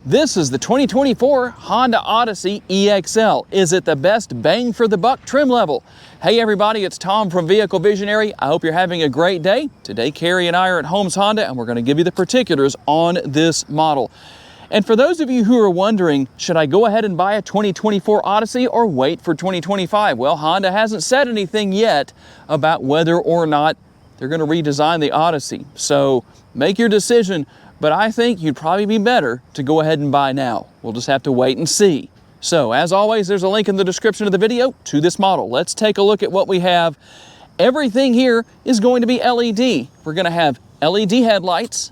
This is the 2024 Honda Odyssey EX-L. Is it the best bang for the buck trim level? Hey everybody, it's Tom from Vehicle Visionary. I hope you're having a great day. Today, Carrie and I are at Holmes Honda and we're going to give you the particulars on this model. And for those of you who are wondering, should I go ahead and buy a 2024 Odyssey or wait for 2025? Well, Honda hasn't said anything yet about whether or not they're going to redesign the Odyssey. So make your decision. But I think you'd probably be better to go ahead and buy now. We'll just have to wait and see. So as always, there's a link in the description of the video to this model. Let's take a look at what we have. Everything here is going to be LED. We're going to have LED headlights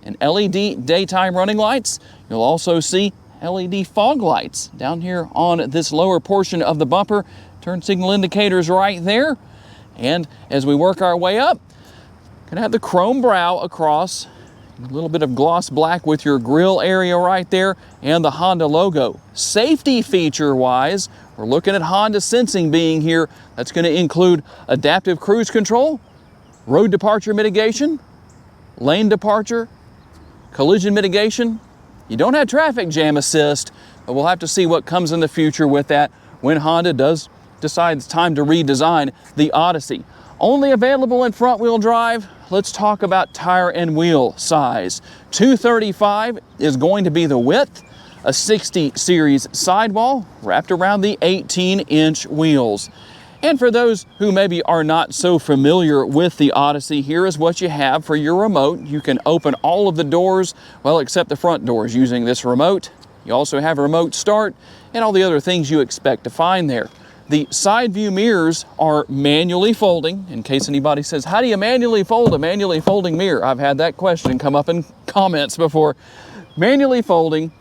and LED daytime running lights. You'll also see LED fog lights down here on this lower portion of the bumper. Turn signal indicators right there. And as we work our way up, going to have the chrome brow across. A little bit of gloss black with your grille area right there and the Honda logo. Safety feature wise, we're looking at Honda sensing being here. That's going to include adaptive cruise control, road departure mitigation, lane departure, collision mitigation. You don't have traffic jam assist, but we'll have to see what comes in the future with that when Honda does decide it's time to redesign the Odyssey. Only available in front wheel drive. Let's talk about tire and wheel size. 235 is going to be the width, a 60 series sidewall wrapped around the 18-inch wheels. And for those who maybe are not so familiar with the Odyssey, here is what you have for your remote. You can open all of the doors, well, except the front doors using this remote. You also have a remote start and all the other things you expect to find there. The side view mirrors are manually folding. In case anybody says, how do you manually fold a manually folding mirror? I've had that question come up in comments before. Manually folding,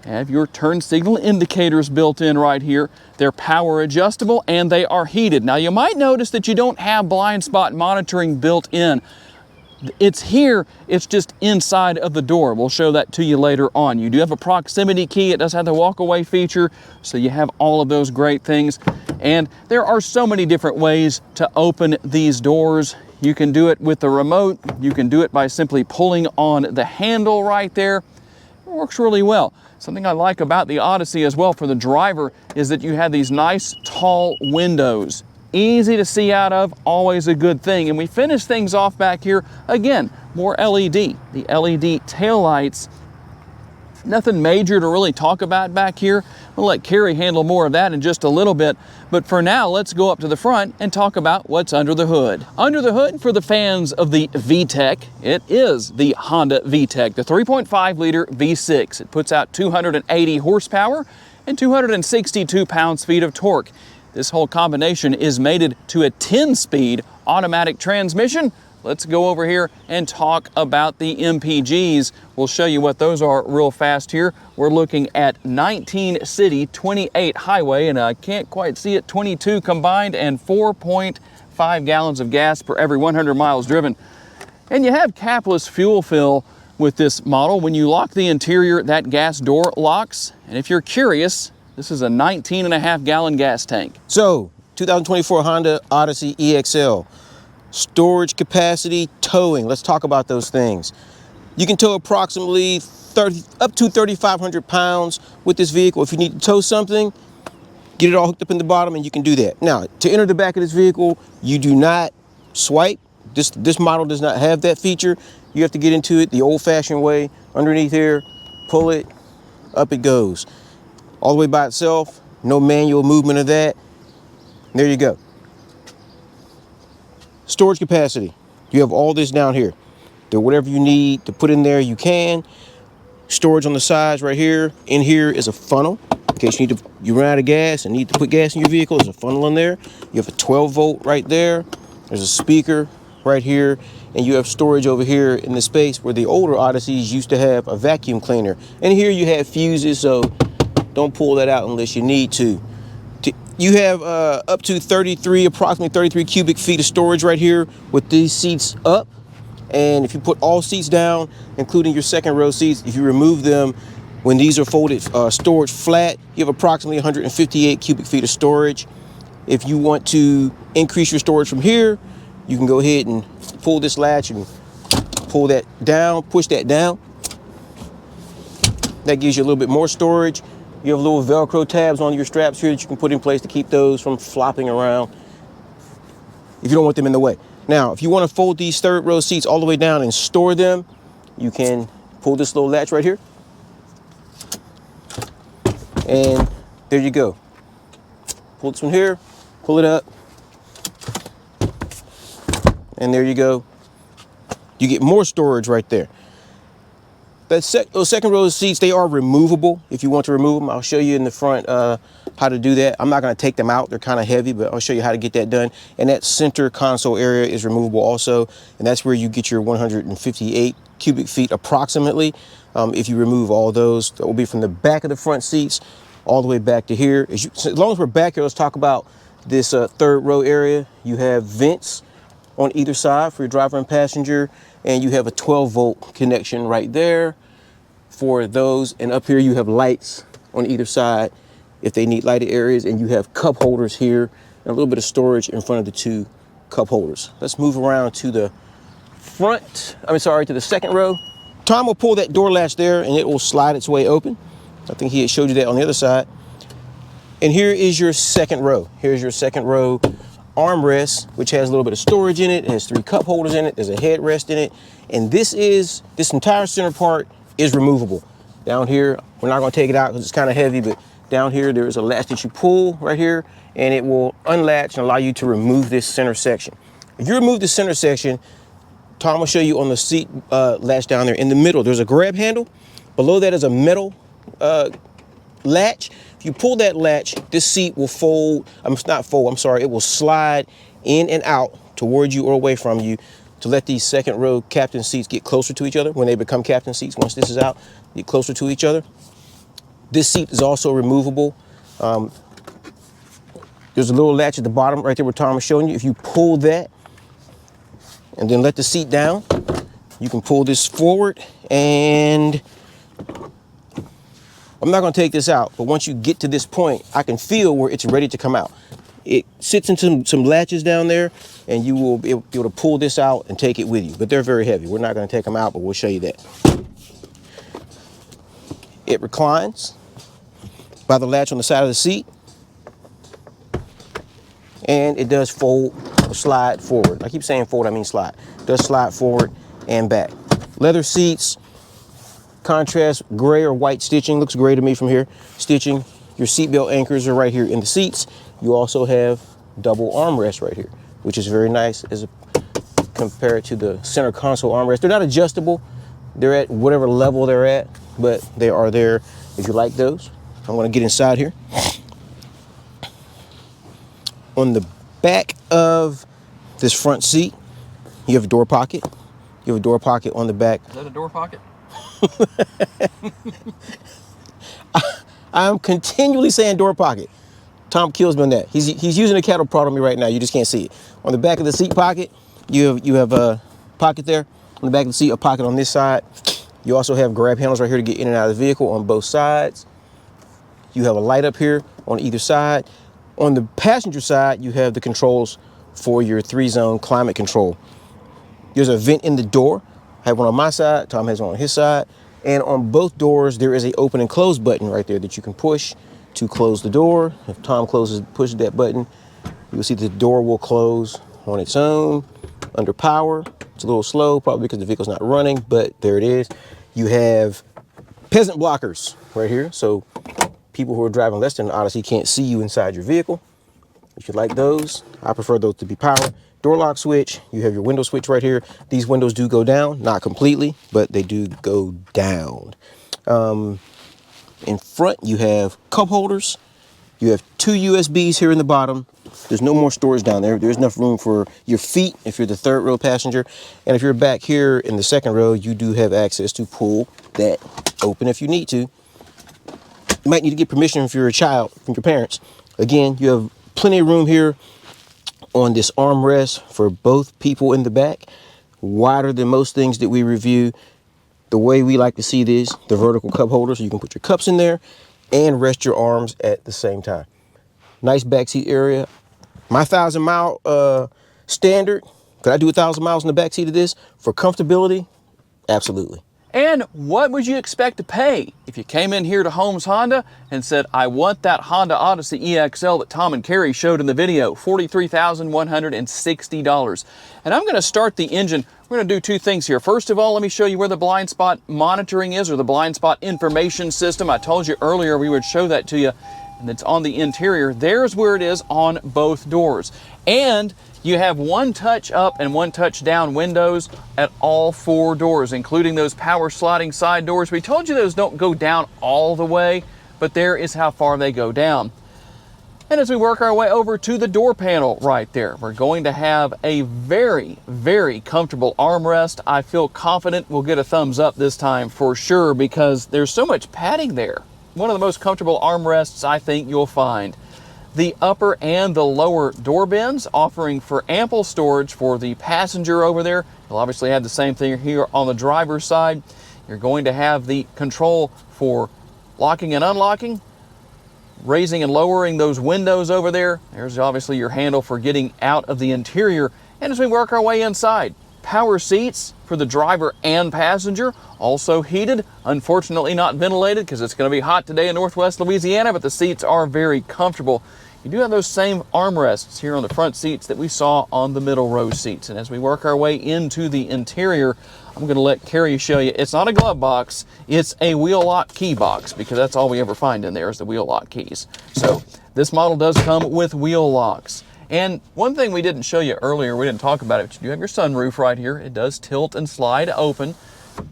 have your turn signal indicators built in right here. They're power adjustable and they are heated. Now you might notice that you don't have blind spot monitoring built in. It's here, it's just inside of the door. We'll show that to you later on. You do have a proximity key. It does have the walk-away feature, so you have all of those great things. And there are so many different ways to open these doors. You can do it with the remote. You can do it by simply pulling on the handle right there. It works really well. Something I like about the Odyssey as well for the driver is that you have these nice tall windows. Easy to see out of, always a good thing. And we finish things off back here, again, more LED. The LED taillights, nothing major to really talk about back here. We'll let Carrie handle more of that in just a little bit. But for now, let's go up to the front and talk about what's under the hood. Under the hood, for the fans of the VTEC, it is the Honda VTEC, the 3.5 liter V6. It puts out 280 horsepower and 262 pounds-feet of torque. This whole combination is mated to a 10-speed automatic transmission. Let's go over here and talk about the MPGs. We'll show you what those are real fast here. We're looking at 19 city, 28 highway, and I can't quite see it, 22 combined, and 4.5 gallons of gas per every 100 miles driven. And you have capless fuel fill with this model. When you lock the interior, that gas door locks. And if you're curious, this is a 19.5 gallon gas tank. So, 2024 Honda Odyssey EX-L. Storage capacity, towing. Let's talk about those things. You can tow approximately up to 3,500 pounds with this vehicle. If you need to tow something, get it all hooked up in the bottom and you can do that. Now, to enter the back of this vehicle, you do not swipe. This model does not have that feature. You have to get into it the old-fashioned way. Underneath here, pull it, up it goes. All the way by itself, no manual movement of that. There you go. Storage capacity. You have all this down here. Whatever you need to put in there, you can. Storage on the sides right here. In here is a funnel. In case you run out of gas and need to put gas in your vehicle, there's a funnel in there. You have a 12 volt right there. There's a speaker right here. And you have storage over here in the space where the older Odysseys used to have a vacuum cleaner. And here you have fuses, so don't pull that out unless you need to. You have up to approximately 33 cubic feet of storage right here with these seats up. And if you put all seats down, including your second row seats, if you remove them, when these are folded storage flat, you have approximately 158 cubic feet of storage. If you want to increase your storage from here, you can go ahead and pull this latch and pull that down, push that down. That gives you a little bit more storage. You have little Velcro tabs on your straps here that you can put in place to keep those from flopping around if you don't want them in the way. Now, if you want to fold these third row seats all the way down and store them, you can pull this little latch right here. And there you go. Pull this one here, pull it up, and there you go. You get more storage right there. Those second row seats, they are removable if you want to remove them. I'll show you in the front how to do that. I'm not going to take them out. They're kind of heavy, but I'll show you how to get that done. And that center console area is removable also. And that's where you get your 158 cubic feet approximately. If you remove all those, that will be from the back of the front seats all the way back to here. As long as we're back here, let's talk about this third row area. You have vents on either side for your driver and passenger, and you have a 12-volt connection right there for those. And up here you have lights on either side if they need lighted areas, and you have cup holders here and a little bit of storage in front of the two cup holders. Let's move around to the front, to the second row. Tom will pull that door latch there and it will slide its way open. I think he had showed you that on the other side. And here is your second row. Here's your second row armrest, which has a little bit of storage in it. It has 3 cup holders in it. There's a headrest in it. And this entire center part is removable. Down here, we're not going to take it out because it's kind of heavy, but down here there is a latch that you pull right here, and it will unlatch and allow you to remove this center section. If you remove the center section, Tom will show you on the seat latch down there in the middle. There's a grab handle. Below that is a metal latch. If you pull that latch, this seat will it will slide in and out towards you or away from you to let these second row captain seats get closer to each other. When they become captain seats, once this is out, get closer to each other. This seat is also removable. There's a little latch at the bottom right there where Tom is showing you. If you pull that and then let the seat down, you can pull this forward, and I'm not going to take this out, but once you get to this point, I can feel where it's ready to come out. It sits into some latches down there, and you will be able to pull this out and take it with you. But they're very heavy. We're not going to take them out, but we'll show you that. It reclines by the latch on the side of the seat, and it does fold or slide forward. I keep saying fold, I mean slide. It does slide forward and back. Leather seats, contrast gray or white stitching. Looks gray to me from here. Stitching. Your seatbelt anchors are right here in the seats. You also have double armrests right here, which is very nice as compared to the center console armrest. They're not adjustable. They're at whatever level they're at, but they are there if you like those. I'm going to get inside here. On the back of this front seat, you have a door pocket. You have a door pocket on the back. Is that a door pocket? I'm continually saying door pocket. Tom kills me on that. He's using a cattle prod on me right now. You just can't see it. On the back of the seat pocket, you have a pocket there. On the back of the seat, a pocket on this side. You also have grab handles right here to get in and out of the vehicle on both sides. You have a light up here on either side. On the passenger side, you have the controls for your 3-zone climate control. There's a vent in the door. I have one on my side. Tom has one on his side. And on both doors, there is a open and close button right there that you can push to close the door. If Tom pushes that button, you will see the door will close on its own under power. It's a little slow, probably because the vehicle's not running, but there it is. You have peasant blockers right here. So people who are driving less than an Odyssey can't see you inside your vehicle. If you like those, I prefer those to be powered. Door lock switch, you have your window switch right here. These windows do go down, not completely, but they do go down. In front, you have cup holders. You have 2 USBs here in the bottom. There's no more storage down there. There's enough room for your feet if you're the third row passenger. And if you're back here in the second row, you do have access to pull that open if you need to. You might need to get permission if you're a child from your parents. Again, you have plenty of room here on this armrest for both people in the back. Wider than most things that we review. The way we like to see this, the vertical cup holder, so you can put your cups in there and rest your arms at the same time. Nice backseat area. My 1,000-mile standard, could I do 1,000 miles in the backseat of this? For comfortability, absolutely. And what would you expect to pay if you came in here to Holmes Honda and said, I want that Honda Odyssey EX-L that Tom and Carrie showed in the video, $43,160. And I'm going to start the engine. We're going to do two things here. First of all, let me show you where the blind spot monitoring is, or the blind spot information system. I told you earlier we would show that to you, and it's on the interior. There's where it is on both doors. And you have one touch up and one touch down windows at all four doors, including those power sliding side doors. We told you those don't go down all the way, but there is how far they go down. And as we work our way over to the door panel right there, we're going to have a very, very comfortable armrest. I feel confident we'll get a thumbs up this time for sure, because there's so much padding there. One of the most comfortable armrests I think you'll find. The upper and the lower door bins offering for ample storage for the passenger over there. You'll obviously have the same thing here on the driver's side. You're going to have the control for locking and unlocking, raising and lowering those windows over there. There's obviously your handle for getting out of the interior. And as we work our way inside, power seats for the driver and passenger, also heated, unfortunately not ventilated because it's going to be hot today in Northwest Louisiana, but the seats are very comfortable. You do have those same armrests here on the front seats that we saw on the middle row seats. And as we work our way into the interior, I'm going to let Carrie show you. It's not a glove box, it's a wheel lock key box, because that's all we ever find in there is the wheel lock keys. So this model does come with wheel locks. And one thing we didn't show you earlier, we didn't talk about it, but you do have your sunroof right here. It does tilt and slide open,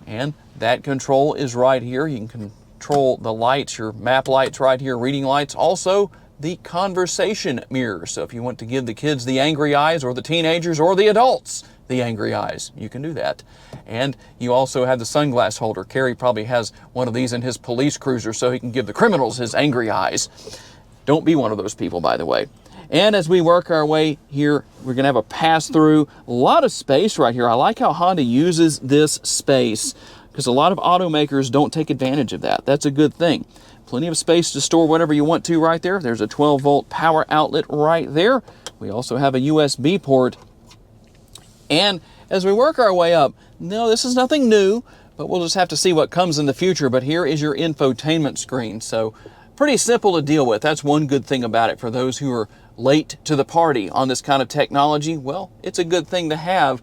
and that control is right here. You can control the lights, your map lights right here, reading lights. Also, the conversation mirror. So if you want to give the kids the angry eyes, or the teenagers or the adults the angry eyes, you can do that. And you also have the sunglass holder. Carrie probably has one of these in his police cruiser so he can give the criminals his angry eyes. Don't be one of those people, by the way. And as we work our way here, we're going to have a pass-through. A lot of space right here. I like how Honda uses this space, because a lot of automakers don't take advantage of that. That's a good thing. Plenty of space to store whatever you want to right there. There's a 12-volt power outlet right there. We also have a USB port. And as we work our way up, no, this is nothing new, but we'll just have to see what comes in the future. But here is your infotainment screen. So pretty simple to deal with. That's one good thing about it. For those who are late to the party on this kind of technology, well, it's a good thing to have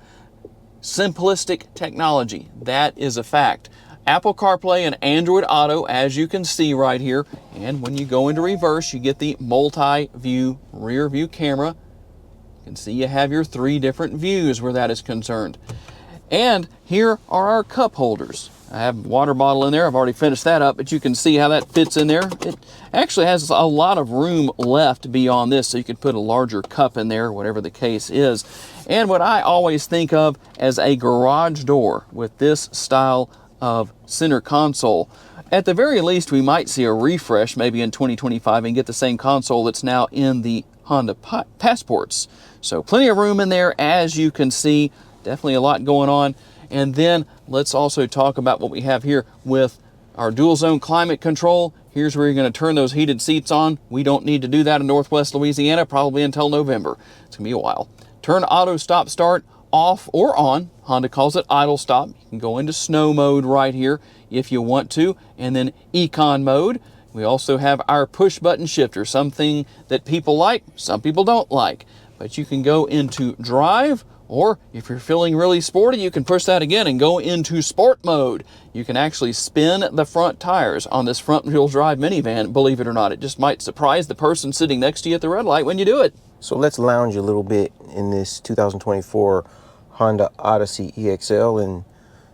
simplistic technology. That is a fact. Apple CarPlay and Android Auto, as you can see right here. And when you go into reverse, you get the multi-view rear view camera. You can see you have your 3 different views where that is concerned. And here are our cup holders. I have a water bottle in there. I've already finished that up, but you can see how that fits in there. It actually has a lot of room left beyond this, so you could put a larger cup in there, whatever the case is. And what I always think of as a garage door with this style of center console, at the very least we might see a refresh maybe in 2025 and get the same console that's now in the Honda Passports. So plenty of room in there, as you can see. Definitely a lot going on. And then let's also talk about what we have here with our dual zone climate control. Here's where you're going to turn those heated seats on. We don't need to do that in Northwest Louisiana, probably until November. It's going to be a while. Turn auto stop start off or on. Honda calls it idle stop. You can go into snow mode right here if you want to, and then econ mode. We also have our push button shifter, something that people like, some people don't like. But you can go into drive, or if you're feeling really sporty, you can push that again and go into sport mode. You can actually spin the front tires on this front wheel drive minivan, believe it or not. It just might surprise the person sitting next to you at the red light when you do it. So let's lounge a little bit in this 2024 Honda Odyssey EX-L and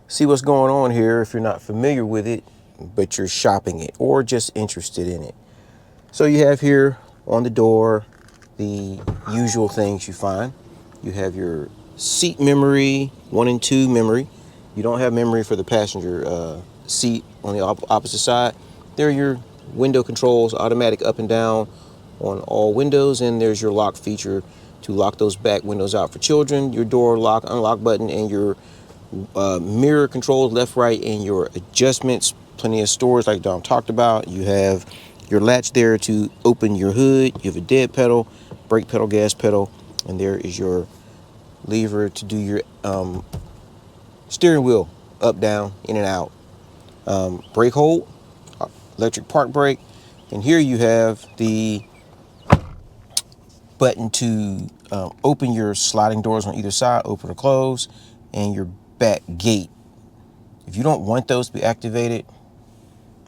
see what's going on here if you're not familiar with it, but you're shopping it or just interested in it. So you have here on the door the usual things you find. You have your seat memory, 1 and 2 memory. You don't have memory for the passenger seat on the opposite side. There are your window controls, automatic up and down on all windows, and there's your lock feature to lock those back windows out for children, your door lock, unlock button, and your mirror controls, left, right, and your adjustments. Plenty of storage like Dom talked about. You have your latch there to open your hood. You have a dead pedal, brake pedal, gas pedal, and there is your lever to do your steering wheel up, down, in and out. Brake hold, electric park brake, and here you have the button to open your sliding doors on either side, open or close, and your back gate. If you don't want those to be activated,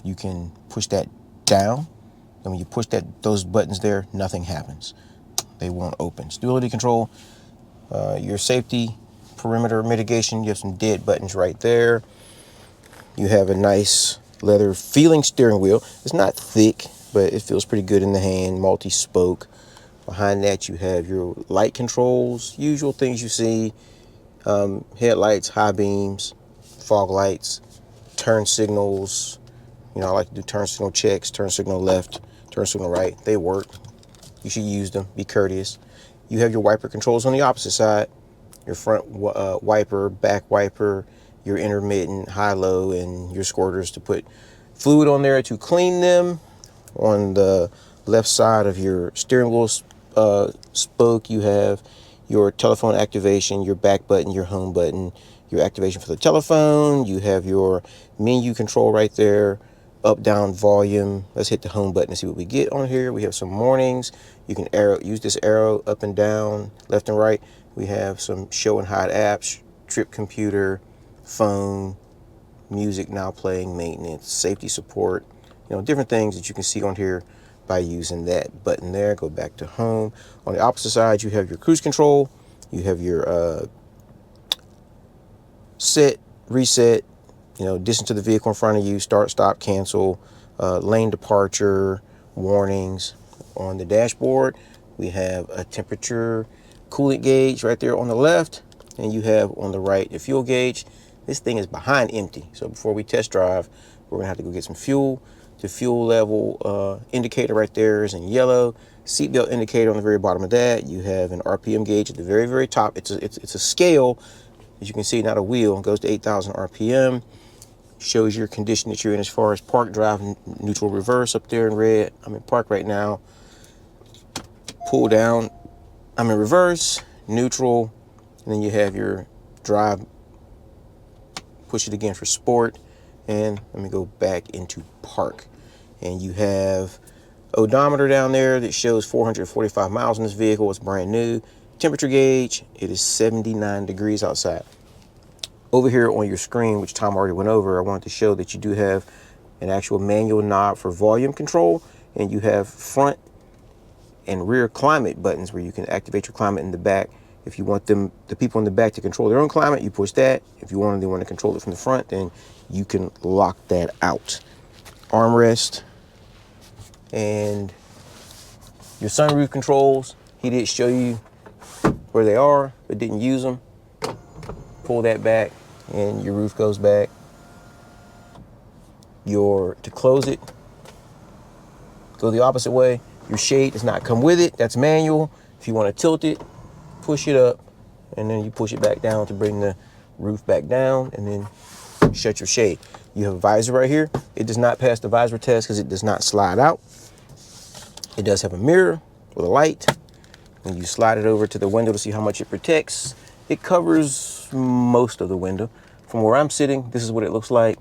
you can push that down, and when you push those buttons there, nothing happens. They won't open. Stability control, your safety, perimeter mitigation, you have some dead buttons right there. You have a nice leather feeling steering wheel. It's not thick, but it feels pretty good in the hand, multi-spoke. Behind that, you have your light controls, usual things you see, headlights, high beams, fog lights, turn signals. You know, I like to do turn signal checks, turn signal left, turn signal right. They work. You should use them, be courteous. You have your wiper controls on the opposite side, your front wiper, back wiper, your intermittent, high-low, and your squirters to put fluid on there to clean them. On the left side of your steering wheel spoke, you have your telephone activation, your back button, your home button, your activation for the telephone. You have your menu control right there, up, down, volume. Let's hit the home button and see what we get on here. We have some warnings. You can use this arrow up and down, left and right. We have some show and hide apps, trip computer, phone, music now playing, maintenance, safety support, you know, different things that you can see on here by using that button there. Go back to home. On the opposite side, you have your cruise control. You have your set, reset, you know, distance to the vehicle in front of you, start, stop, cancel, lane departure, warnings. On the dashboard, we have a temperature coolant gauge right there on the left, and you have on the right a fuel gauge. This thing is behind empty, so before we test drive, we're gonna have to go get some fuel. The fuel level indicator right there is in yellow. Seatbelt indicator on the very bottom of that. You have an RPM gauge at the very, very top. It's a scale, as you can see, not a wheel. It goes to 8,000 RPM. Shows your condition that you're in as far as park, drive, neutral, reverse up there in red. I'm in park right now. Pull down, I'm in reverse, neutral, and then you have your drive. Push it again for sport, and let me go back into park. And you have odometer down there that shows 445 miles in this vehicle. It's brand new. Temperature gauge, it is 79 degrees outside. Over here on your screen, which Tom already went over, I wanted to show that you do have an actual manual knob for volume control, and you have front and rear climate buttons where you can activate your climate in the back. If you want the people in the back to control their own climate, you push that. If you want to control it from the front, then you can lock that out. Armrest and your sunroof controls. He did show you where they are, but didn't use them. Pull that back and your roof goes back. To close it, go the opposite way. Your shade does not come with it. That's manual. If you want to tilt it, push it up, and then you push it back down to bring the roof back down, and then shut your shade. You have a visor right here. It does not pass the visor test because it does not slide out. It does have a mirror with a light. When you slide it over to the window to see how much it protects, it covers most of the window. From where I'm sitting, this is what it looks like.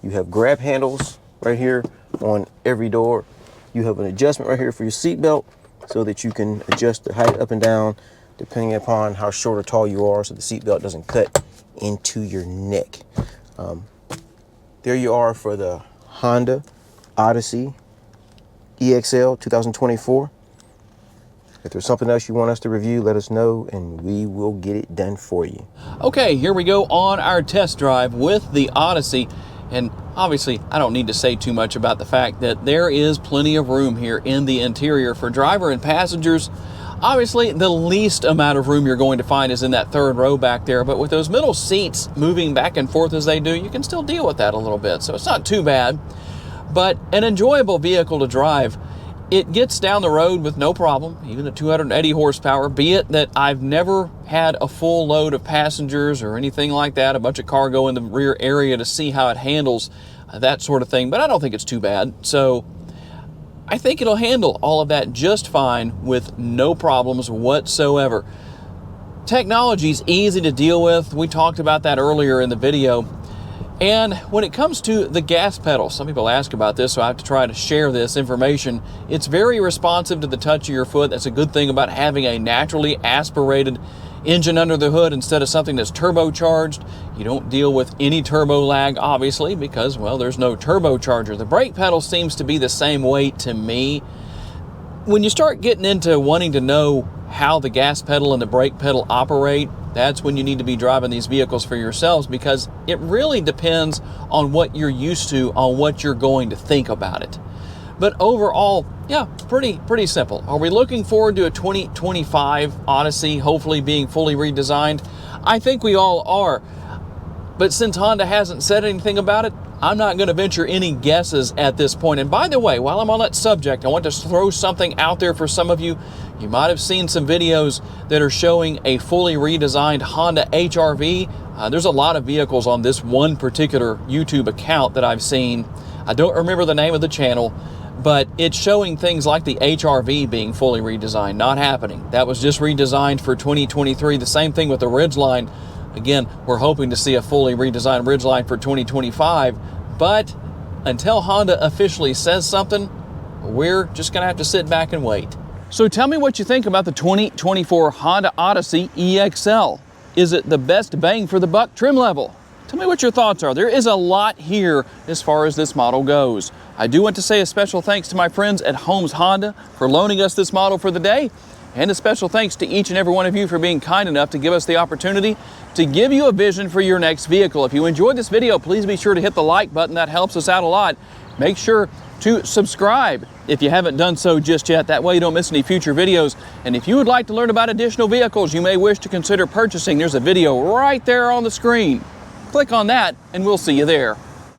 You have grab handles right here on every door. You have an adjustment right here for your seatbelt so that you can adjust the height up and down depending upon how short or tall you are, so the seatbelt doesn't cut into your neck. There you are for the Honda Odyssey EX-L 2024. If there's something else you want us to review, let us know and we will get it done for you. Okay, here we go on our test drive with the Odyssey. And obviously, I don't need to say too much about the fact that there is plenty of room here in the interior for driver and passengers. Obviously, the least amount of room you're going to find is in that third row back there, but with those middle seats moving back and forth as they do, you can still deal with that a little bit, so it's not too bad. But an enjoyable vehicle to drive. It gets down the road with no problem, even at 280 horsepower, be it that I've never had a full load of passengers or anything like that, a bunch of cargo in the rear area to see how it handles that sort of thing, but I don't think it's too bad. So I think it'll handle all of that just fine with no problems whatsoever. Technology's easy to deal with. We talked about that earlier in the video. And when it comes to the gas pedal, some people ask about this, so I have to try to share this information. It's very responsive to the touch of your foot. That's a good thing about having a naturally aspirated engine under the hood instead of something that's turbocharged. You don't deal with any turbo lag, obviously, because, well, there's no turbocharger. The brake pedal seems to be the same way to me. When you start getting into wanting to know how the gas pedal and the brake pedal operate, that's when you need to be driving these vehicles for yourselves, because it really depends on what you're used to, on what you're going to think about it. But overall, yeah, pretty simple. Are we looking forward to a 2025 Odyssey hopefully being fully redesigned? I think we all are. But since Honda hasn't said anything about it, I'm not going to venture any guesses at this point. And by the way, while I'm on that subject, I want to throw something out there for some of you. You might have seen some videos that are showing a fully redesigned Honda HR-V. There's a lot of vehicles on this one particular YouTube account that I've seen. I don't remember the name of the channel, but it's showing things like the HR-V being fully redesigned. Not happening. That was just redesigned for 2023. The same thing with the Ridgeline. Again, we're hoping to see a fully redesigned Ridgeline for 2025, but until Honda officially says something, we're just going to have to sit back and wait. So tell me what you think about the 2024 Honda Odyssey EX-L. Is it the best bang for the buck trim level? Tell me what your thoughts are. There is a lot here as far as this model goes. I do want to say a special thanks to my friends at Holmes Honda for loaning us this model for the day. And a special thanks to each and every one of you for being kind enough to give us the opportunity to give you a vision for your next vehicle. If you enjoyed this video, please be sure to hit the like button. That helps us out a lot. Make sure to subscribe if you haven't done so just yet. That way you don't miss any future videos. And if you would like to learn about additional vehicles you may wish to consider purchasing, there's a video right there on the screen. Click on that and we'll see you there.